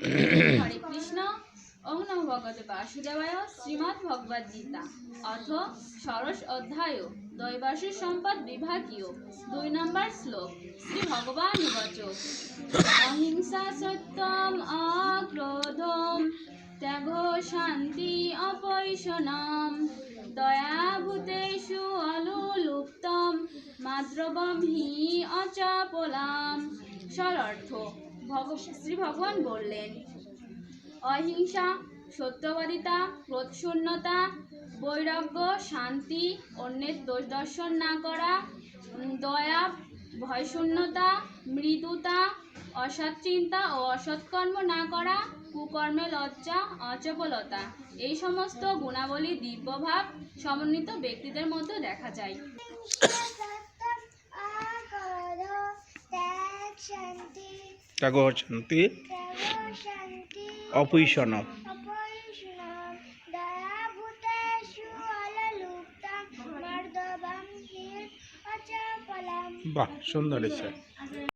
হরে কৃষ্ণ। ওং নমো ভগবতে বাসুদেবায়। শ্রীমদ্ ভগবদ গীতা অথ ষোড়শ অধ্যায় দৈবাসী সম্পদ বিভাগীয় 2 নম্বর শ্লোক। শ্রী ভগবান উবাচ অহিংসা সত্যম অক্রোধম ত্যাগো শান্তি অপৈশনম দয়া ভূতেষু অলুলুপ্তম মাদ্রবম হি অচপলাম। সরর্থ শ্রী ভগবান বললেন, অহিংসা, সত্যবাদিতা, ক্রোধশূন্যতা, বৈরাগ্য, শান্তি, অন্যের দোষ দর্শন না করা, দয়া, ভয়শূন্যতা, মৃদুতা, অসৎ চিন্তা ও অসৎকর্ম না করা, কুকর্মে লজ্জা, অচপলতা, এই সমস্ত গুণাবলী দিব্যভাব সমন্বিত ব্যক্তিদের মধ্যে দেখা যায়। ত্যাগো শান্তি অপৈশন। বাহ, সুন্দর।